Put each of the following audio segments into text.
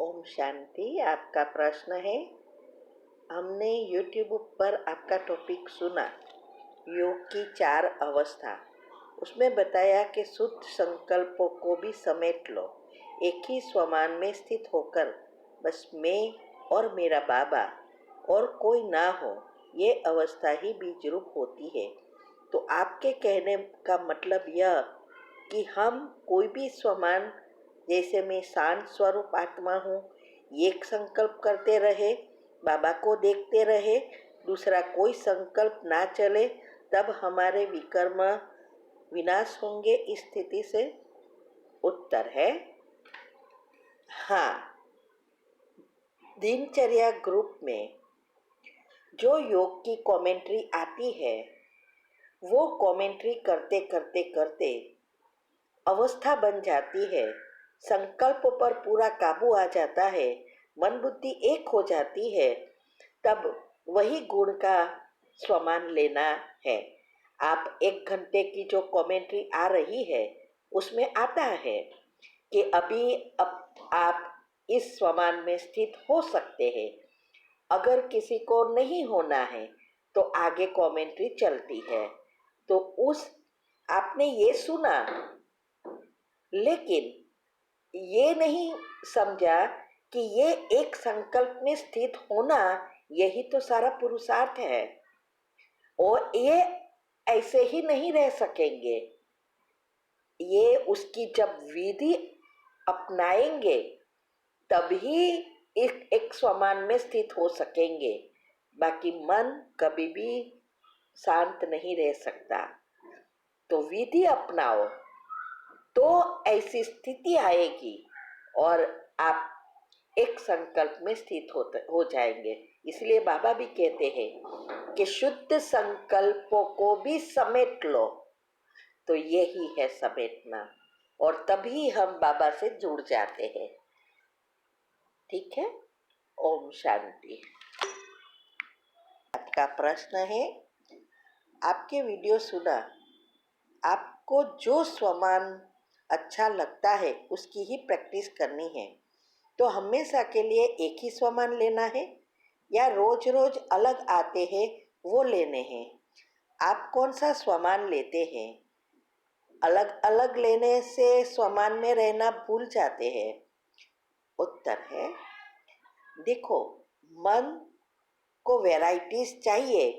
ओम शांति। आपका प्रश्न है, हमने YouTube पर आपका टॉपिक सुना, योग की 4 अवस्था। उसमें बताया कि शुद्ध संकल्पों को भी समेट लो, एक ही स्वमान में स्थित होकर बस मैं और मेरा बाबा और कोई ना हो, ये अवस्था ही बीज रूप होती है। तो आपके कहने का मतलब यह कि हम कोई भी स्वमान, जैसे मैं शांत स्वरूप आत्मा हूँ, एक संकल्प करते रहे, बाबा को देखते रहे, दूसरा कोई संकल्प ना चले, तब हमारे विकर्म विनाश होंगे इस स्थिति से? उत्तर है हाँ। दिनचर्या ग्रुप में जो योग की कमेंट्री आती है, वो कमेंट्री करते करते करते अवस्था बन जाती है, संकल्प पर पूरा काबू आ जाता है, मन बुद्धि एक हो जाती है, तब वही गुण का स्वमान लेना है। आप 1 घंटे की जो कमेंट्री आ रही है, उसमें आता है कि अभी अब आप इस स्वमान में स्थित हो सकते हैं। अगर किसी को नहीं होना है तो आगे कमेंट्री चलती है। तो उस आपने ये सुना, लेकिन ये नहीं समझा कि ये एक संकल्प में स्थित होना, यही तो सारा पुरुषार्थ है। और ये ऐसे ही नहीं रह सकेंगे, ये उसकी जब विधि अपनाएंगे तभी एक स्वमान में स्थित हो सकेंगे। बाकी मन कभी भी शांत नहीं रह सकता। तो विधि अपनाओ तो ऐसी स्थिति आएगी और आप एक संकल्प में स्थित हो जाएंगे। इसलिए बाबा भी कहते हैं कि शुद्ध संकल्पों को भी समेट लो। तो यही है समेटना, और तभी हम बाबा से जुड़ जाते हैं। ठीक है। ओम शांति। आपका प्रश्न है, आपके वीडियो सुना, आपको जो स्वमान अच्छा लगता है उसकी ही प्रैक्टिस करनी है। तो हमेशा के लिए एक ही स्वमान लेना है या रोज रोज अलग आते हैं वो लेने हैं? आप कौन सा स्वमान लेते हैं? अलग अलग लेने से स्वमान में रहना भूल जाते हैं। उत्तर है, देखो, मन को वैराइटीज चाहिए।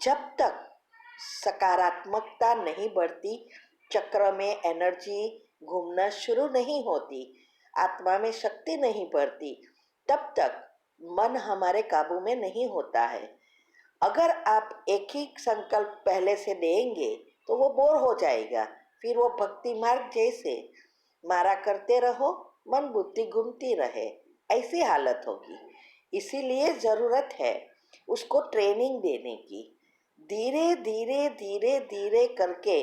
जब तक सकारात्मकता नहीं बढ़ती, चक्र में एनर्जी घूमना शुरू नहीं होती, आत्मा में शक्ति नहीं बढ़ती, तब तक मन हमारे काबू में नहीं होता है। अगर आप एक ही संकल्प पहले से देंगे तो वो बोर हो जाएगा। फिर वो भक्ति मार्ग जैसे मारा करते रहो, मन बुद्धि घूमती रहे, ऐसी हालत होगी। इसीलिए ज़रूरत है उसको ट्रेनिंग देने की। धीरे धीरे धीरे धीरे करके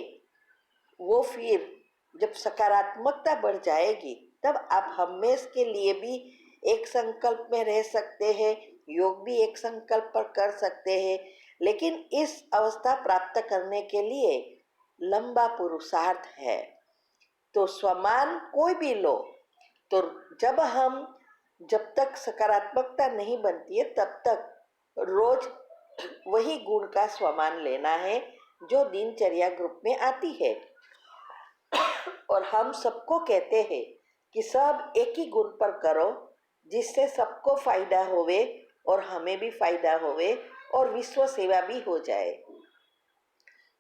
वो फिर जब सकारात्मकता बढ़ जाएगी, तब आप हमेशा के लिए भी एक संकल्प में रह सकते हैं, योग भी एक संकल्प पर कर सकते हैं। लेकिन इस अवस्था प्राप्त करने के लिए लंबा पुरुषार्थ है। तो स्वमान कोई भी लो, तो जब तक सकारात्मकता नहीं बनती है, तब तक रोज वही गुण का स्वमान लेना है जो दिनचर्या ग्रुप में आती है। और हम सबको कहते हैं कि सब एक ही गुण पर करो, जिससे सबको फायदा होवे और हमें भी फायदा होवे और विश्व सेवा भी हो जाए।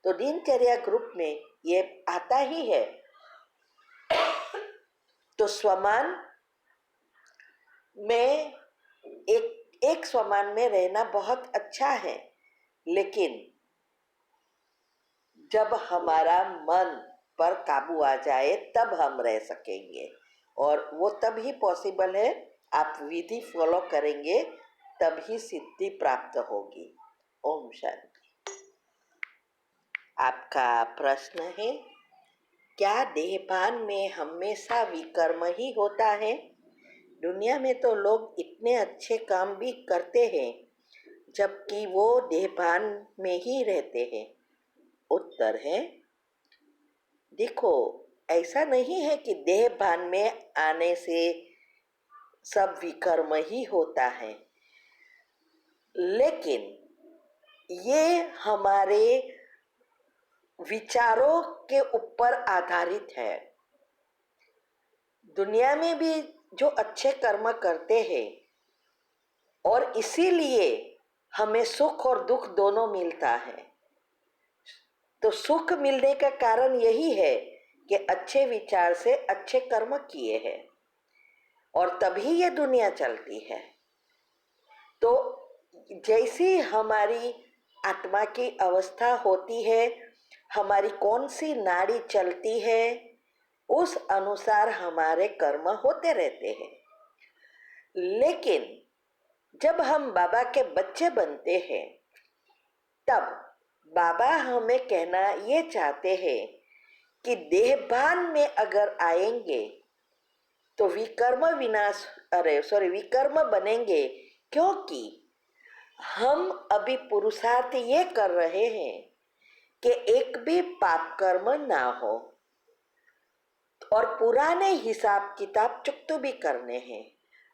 तो दिनचर्या ग्रुप में ये आता ही है। तो स्वमान में एक स्वमान में रहना बहुत अच्छा है, लेकिन जब हमारा मन पर काबू आ जाए तब हम रह सकेंगे, और वो तब ही पॉसिबल है। आप विधि फॉलो करेंगे तभी सिद्धि प्राप्त होगी। ओम शांति। आपका प्रश्न है, क्या देहभान में हमेशा विकर्म ही होता है? दुनिया में तो लोग इतने अच्छे काम भी करते हैं जबकि वो देहभान में ही रहते हैं। उत्तर है, देखो, ऐसा नहीं है कि देहभान में आने से सब विकर्म ही होता है, लेकिन ये हमारे विचारों के ऊपर आधारित है। दुनिया में भी जो अच्छे कर्म करते हैं और इसीलिए हमें सुख और दुख दोनों मिलता है। तो सुख मिलने का कारण यही है कि अच्छे विचार से अच्छे कर्म किए हैं और तभी ये दुनिया चलती है। तो जैसी हमारी आत्मा की अवस्था होती है, हमारी कौन सी नाड़ी चलती है, उस अनुसार हमारे कर्म होते रहते हैं। लेकिन जब हम बाबा के बच्चे बनते हैं, तब बाबा हमें कहना ये चाहते हैं कि देहभान में अगर आएंगे तो विकर्म बनेंगे, क्योंकि हम अभी पुरुषार्थ ये कर रहे हैं कि एक भी पाप कर्म ना हो और पुराने हिसाब किताब चुकतो भी करने हैं।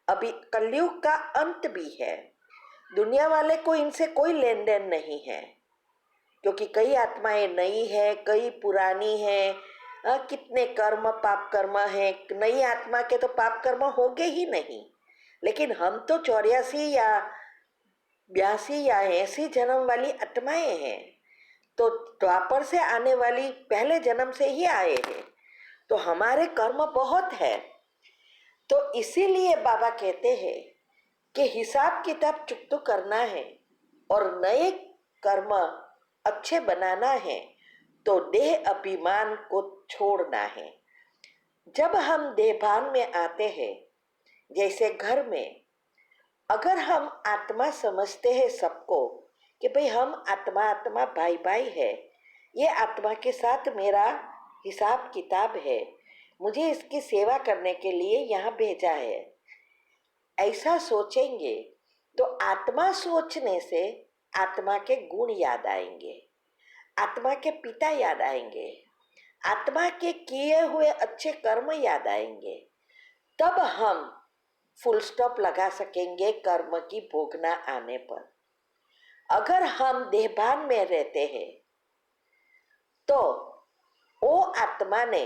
अभी कलयुग का अंत भी है, दुनिया वाले को इनसे कोई लेन देन नहीं है, क्योंकि कई आत्माएं नई है, कई पुरानी है। कितने कर्म पाप कर्म है, नई आत्मा के तो पाप कर्म होंगे ही नहीं। लेकिन हम तो 84 या 82 या 80 जन्म वाली आत्माएं हैं, तो द्वापर से आने वाली पहले जन्म से ही आए हैं, तो हमारे कर्म बहुत है। तो इसीलिए बाबा कहते हैं कि हिसाब किताब चुकतो करना है और नए कर्म अच्छे बनाना है, तो देह अभिमान को छोड़ना है। जब हम देहभान में आते हैं, जैसे घर में अगर हम आत्मा समझते हैं सबको कि भाई हम आत्मा आत्मा भाई भाई है, ये आत्मा के साथ मेरा हिसाब किताब है, मुझे इसकी सेवा करने के लिए यहाँ भेजा है, ऐसा सोचेंगे तो आत्मा सोचने से आत्मा के गुण याद आएंगे, आत्मा के पिता याद आएंगे, आत्मा के किए हुए अच्छे कर्म याद आएंगे। तब हम फुल स्टॉप लगा सकेंगे कर्म की भोगना आने पर। अगर हम देहभान में रहते हैं तो वो आत्मा ने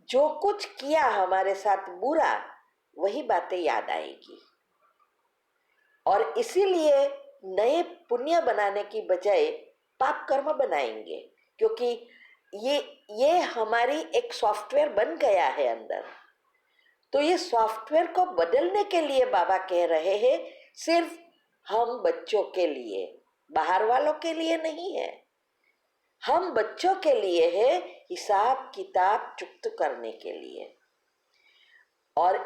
जो कुछ किया हमारे साथ बुरा, वही बातें याद आएगी और इसीलिए नए पुण्य बनाने की बजाय पाप कर्म बनाएंगे, क्योंकि ये हमारी एक सॉफ्टवेयर बन गया है अंदर। तो ये सॉफ्टवेयर को बदलने के लिए बाबा कह रहे हैं, सिर्फ हम बच्चों के लिए, बाहर वालों के लिए नहीं है। हम बच्चों के लिए है, हिसाब किताब चुकत करने के लिए। और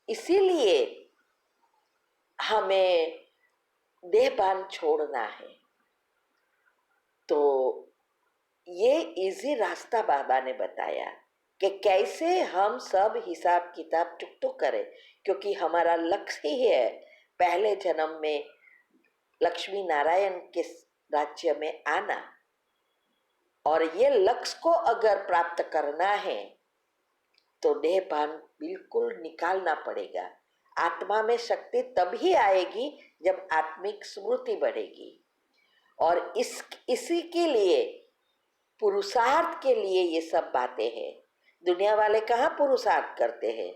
इसीलिए हमें देहभान छोड़ना है। तो ये इजी रास्ता बाबा ने बताया कि कैसे हम सब हिसाब किताब चुकतो करें, क्योंकि हमारा लक्ष्य ही है पहले जन्म में लक्ष्मी नारायण के राज्य में आना। और ये लक्ष्य को अगर प्राप्त करना है तो देहभान बिल्कुल निकालना पड़ेगा। आत्मा में शक्ति तभी आएगी जब आत्मिक स्मृति बढ़ेगी। और इसी के लिए, पुरुषार्थ के लिए ये सब बातें हैं। दुनिया वाले कहाँ पुरुषार्थ करते हैं?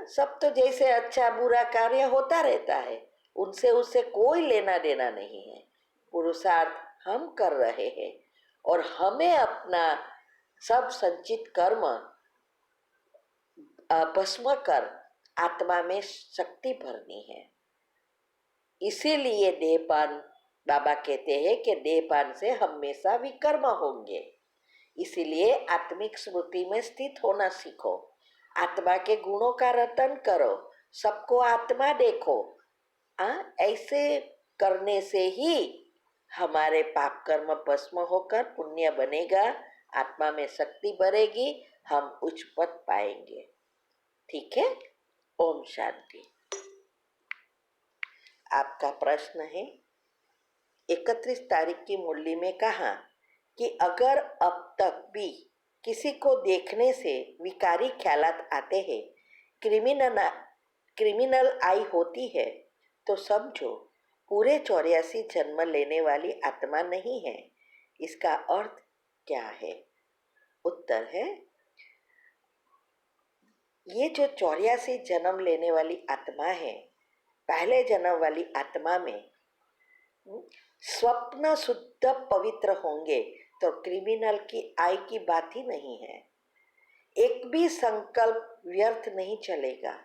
सब तो जैसे अच्छा बुरा कार्य होता रहता है, उनसे उससे कोई लेना देना नहीं है। पुरुषार्थ हम कर रहे हैं और हमें अपना सब संचित कर्म भस्म कर आत्मा में शक्ति भरनी है। इसीलिए देहपान, बाबा कहते हैं कि देहपान से हमेशा विकर्म होंगे। इसीलिए आत्मिक स्मृति में स्थित होना सीखो, आत्मा के गुणों का रटन करो, सबको आत्मा देखो। ऐसे करने से ही हमारे पाप कर्म भस्म होकर पुण्य बनेगा, आत्मा में शक्ति बढ़ेगी, हम उच्च पद पाएंगे। ठीक है? ओम शांति। आपका प्रश्न है, 31 तारीख की मुरली में कहा कि अगर अब तक भी किसी को देखने से विकारी ख्यालात आते हैं क्रिमिनल क्रिमिनल आई होती है तो समझो पूरे 84 जन्म लेने वाली आत्मा नहीं है। इसका अर्थ क्या है? उत्तर है, ये जो 84 जन्म लेने वाली आत्मा है, पहले जन्म वाली आत्मा में स्वप्न शुद्ध पवित्र होंगे तो क्रिमिनल की आय की बात ही नहीं है। एक भी संकल्प व्यर्थ नहीं चलेगा,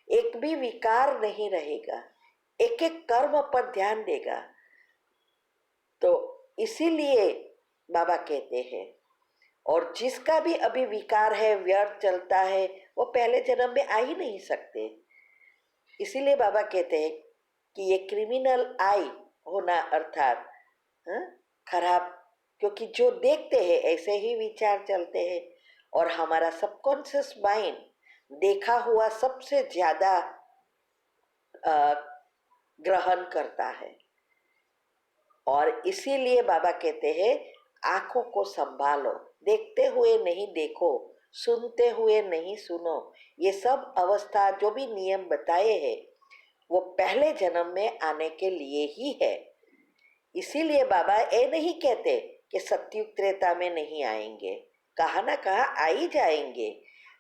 एक भी विकार नहीं रहेगा, एक एक कर्म पर ध्यान देगा। तो इसीलिए बाबा कहते हैं, और जिसका भी अभी विकार है, व्यर्थ चलता है, वो पहले जन्म में आ ही नहीं सकते। इसीलिए बाबा कहते हैं कि ये क्रिमिनल आई होना अर्थात खराब, क्योंकि जो देखते हैं ऐसे ही विचार चलते हैं, और हमारा सबकॉन्शियस माइंड देखा हुआ सबसे ज्यादा ग्रहण करता है। और इसीलिए बाबा कहते हैं, आंखों को संभालो, देखते हुए नहीं देखो, सुनते हुए नहीं सुनो। ये सब अवस्था जो भी नियम बताए हैं वो पहले जन्म में आने के लिए ही है। इसीलिए बाबा ये नहीं कहते कि सतयुग त्रेता में नहीं आएंगे, कहा ना कहा आ ही जाएंगे,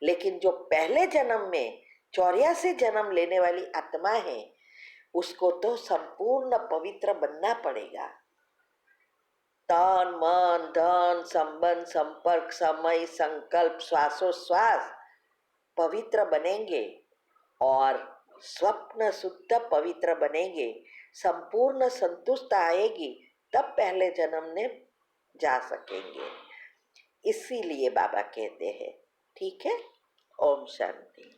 लेकिन जो पहले जन्म में 84 जन्म लेने वाली आत्मा है उसको तो संपूर्ण पवित्र बनना पड़ेगा। तन मन धन संबंध संपर्क समय संकल्प श्वासोश्वास पवित्र बनेंगे और स्वप्न शुद्ध पवित्र बनेंगे, संपूर्ण संतुष्ट आएगी, तब पहले जन्म में जा सकेंगे। इसीलिए बाबा कहते हैं, ठीक है। ओम शांति।